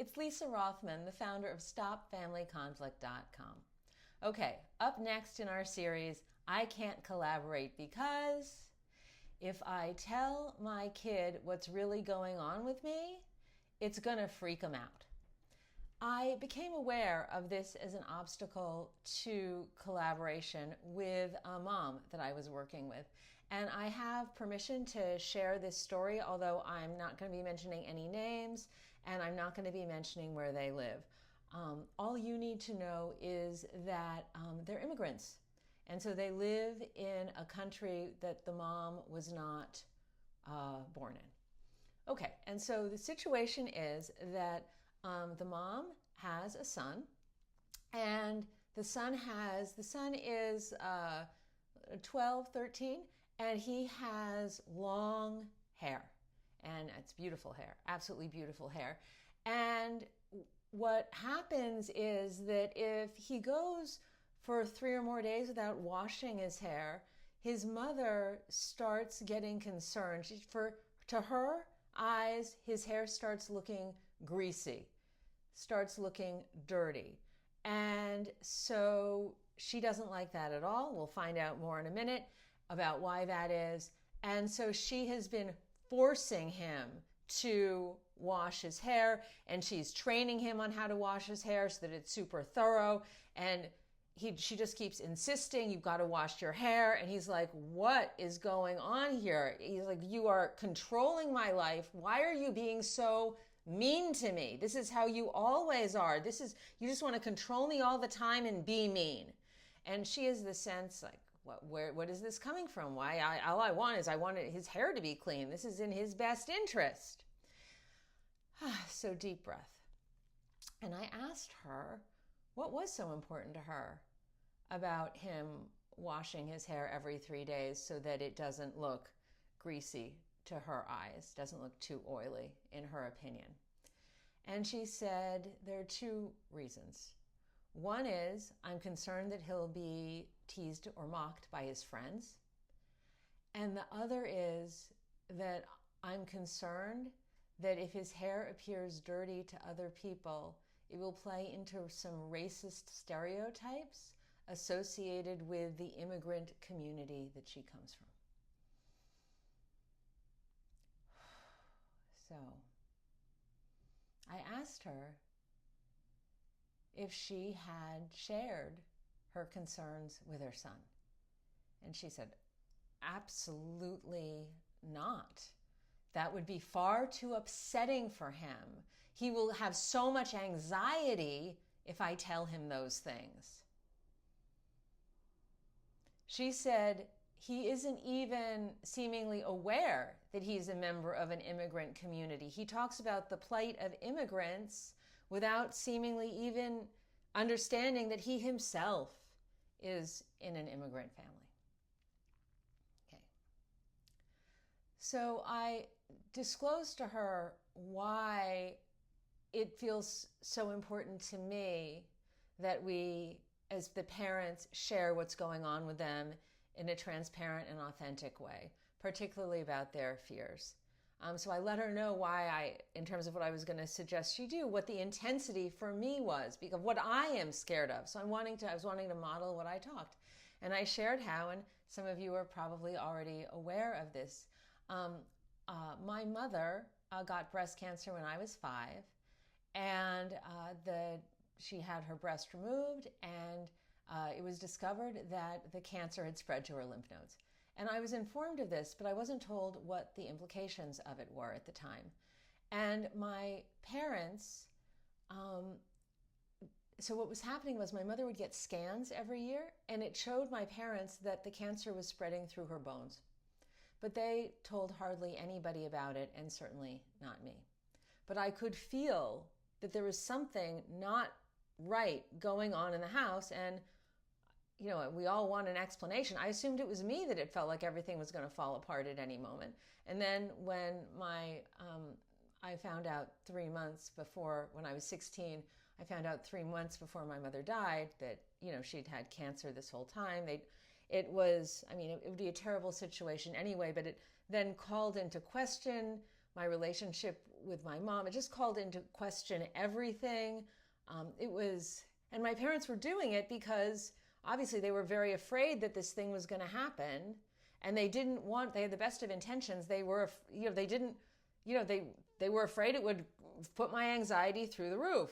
It's Lisa Rothman, the founder of StopFamilyConflict.com. Okay, up next in our series, I Can't Collaborate Because if I tell my kid what's really going on with me, it's going to freak them out. I became aware of this as an obstacle to collaboration with a mom that I was working with. And I have permission to share this story, although I'm not going to be mentioning any names and I'm not going to be mentioning where they live. All you need to know is that they're immigrants. And so they live in a country that the mom was not born in. Okay, and so the situation is that the mom has a son, and the son is 12, 13, and he has long hair, and it's beautiful hair, absolutely beautiful hair. And what happens is that if he goes for 3 or more days without washing his hair, his mother starts getting concerned. To her eyes, his hair starts looking greasy, starts looking dirty. And so she doesn't like that at all. We'll find out more in a minute about why that is. And so she has been forcing him to wash his hair, and she's training him on how to wash his hair so that it's super thorough. And she just keeps insisting, you've got to wash your hair. And he's like, what is going on here? He's like, you are controlling my life. Why are you being so mean to me? This is how you always are. You just want to control me all the time and be mean. And she has the sense like, what is this coming from? All I want his hair to be clean. This is in his best interest. So deep breath. And I asked her, what was so important to her about him washing his hair every 3 days so that it doesn't look greasy to her eyes, doesn't look too oily in her opinion? And she said there are 2 reasons. One is I'm concerned that he'll be teased or mocked by his friends. And the other is that I'm concerned that if his hair appears dirty to other people, it will play into some racist stereotypes associated with the immigrant community that she comes from. So I asked her if she had shared her concerns with her son. And she said, absolutely not. That would be far too upsetting for him. He will have so much anxiety if I tell him those things. She said he isn't even seemingly aware that he's a member of an immigrant community. He talks about the plight of immigrants without seemingly even understanding that he himself is in an immigrant family. Okay. So I disclosed to her why it feels so important to me that we, as the parents, share what's going on with them in a transparent and authentic way, particularly about their fears. So I let her know why in terms of what I was going to suggest she do, what the intensity for me was, because of what I am scared of. So I was wanting to model what I talked. And I shared how, and some of you are probably already aware of this. My mother got breast cancer when I was 5, and she had her breast removed, and it was discovered that the cancer had spread to her lymph nodes. And I was informed of this, but I wasn't told what the implications of it were at the time. And my parents, so what was happening was my mother would get scans every year, and it showed my parents that the cancer was spreading through her bones. But they told hardly anybody about it, and certainly not me. But I could feel that there was something not right going on in the house, and we all want an explanation. I assumed it was me that it felt like everything was going to fall apart at any moment. And then when I found out 3 months before, when I was 16, I found out 3 months before my mother died that, she'd had cancer this whole time. It would be a terrible situation anyway, but it then called into question my relationship with my mom. It just called into question everything. And my parents were doing it because obviously they were very afraid that this thing was going to happen, and they had the best of intentions. They were, they were afraid it would put my anxiety through the roof.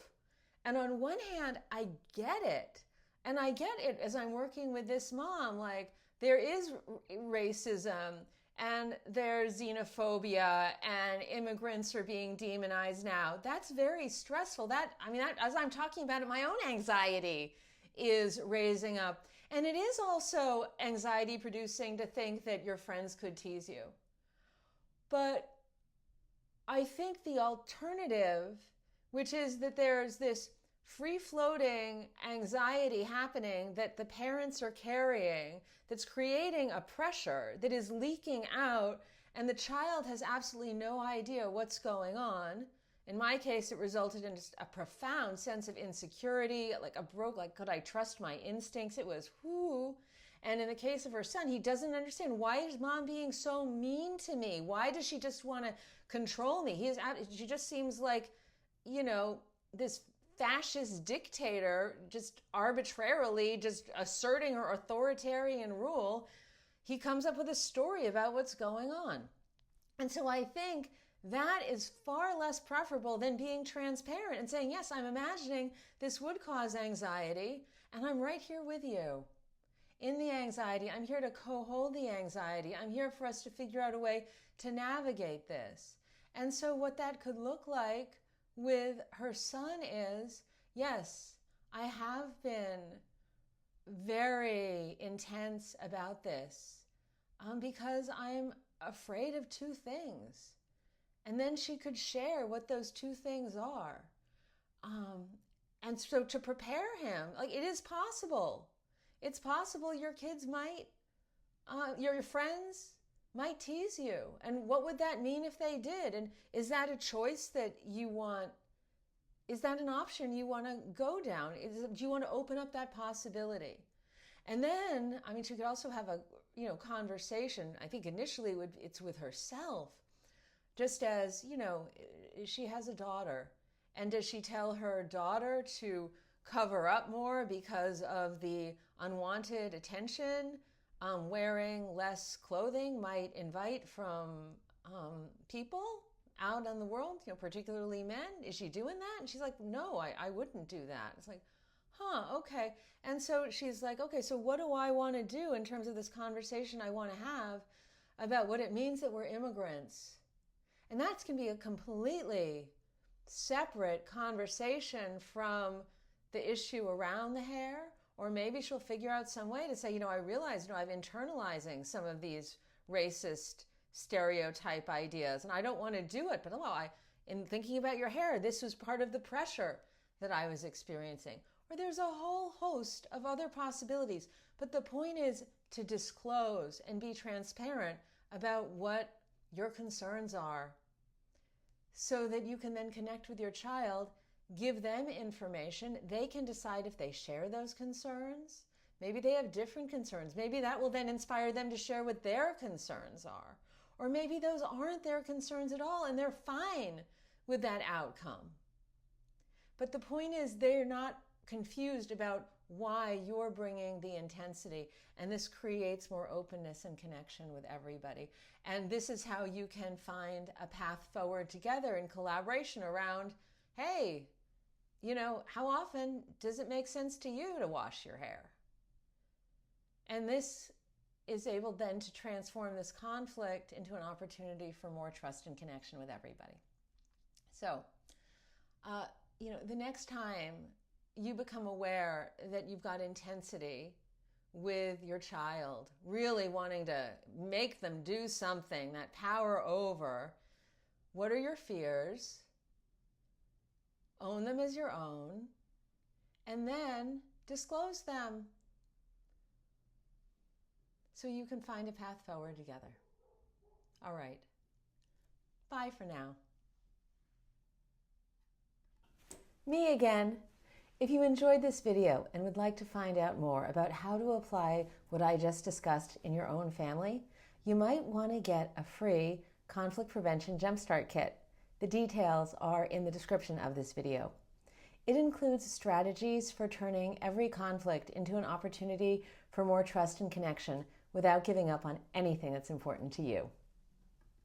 And on one hand, I get it. And I get it as I'm working with this mom, like there is racism and there's xenophobia and immigrants are being demonized now. That's very stressful. As I'm talking about it, my own anxiety is raising up. And it is also anxiety producing to think that your friends could tease you. But I think the alternative, which is that there's this free-floating anxiety happening that the parents are carrying, that's creating a pressure that is leaking out, and the child has absolutely no idea what's going on. In my case, it resulted in just a profound sense of insecurity, like could I trust my instincts? It was whoo. And in the case of her son, he doesn't understand, why is mom being so mean to me? Why does she just want to control me? She just seems like, this fascist dictator, just arbitrarily just asserting her authoritarian rule. He comes up with a story about what's going on. And so I think that is far less preferable than being transparent and saying, yes, I'm imagining this would cause anxiety, and I'm right here with you in the anxiety. I'm here to co-hold the anxiety. I'm here for us to figure out a way to navigate this. And so what that could look like with her son is, yes, I have been very intense about this because I'm afraid of two things. And then she could share what those two things are. And so to prepare him, it is possible. It's possible your kids might, your friends might tease you. And what would that mean if they did? And is that a choice that you want? Is that an option you want to go down? Do you want to open up that possibility? And then, she could also have a, conversation. I think initially it's with herself. Just as, she has a daughter. And does she tell her daughter to cover up more because of the unwanted attention? Wearing less clothing might invite from people out in the world, particularly men. Is she doing that? And she's like, no, I wouldn't do that. It's like, okay. And so she's like, okay, so what do I want to do in terms of this conversation I want to have about what it means that we're immigrants? And that can be a completely separate conversation from the issue around the hair. Or maybe she'll figure out some way to say, I realize, I'm internalizing some of these racist stereotype ideas, and I don't want to do it. But in thinking about your hair, this was part of the pressure that I was experiencing. Or there's a whole host of other possibilities. But the point is to disclose and be transparent about what your concerns are, so that you can then connect with your child, give them information. They can decide if they share those concerns. Maybe they have different concerns. Maybe that will then inspire them to share what their concerns are. Or maybe those aren't their concerns at all, and they're fine with that outcome. But the point is, they're not confused about why you're bringing the intensity, and this creates more openness and connection with everybody. And this is how you can find a path forward together in collaboration around, hey, how often does it make sense to you to wash your hair? And this is able then to transform this conflict into an opportunity for more trust and connection with everybody. So, the next time you become aware that you've got intensity with your child, really wanting to make them do something, that power over, what are your fears? Own them as your own, and then disclose them so you can find a path forward together. All right. Bye for now. Me again. If you enjoyed this video and would like to find out more about how to apply what I just discussed in your own family, you might want to get a free Conflict Prevention Jumpstart Kit. The details are in the description of this video. It includes strategies for turning every conflict into an opportunity for more trust and connection without giving up on anything that's important to you.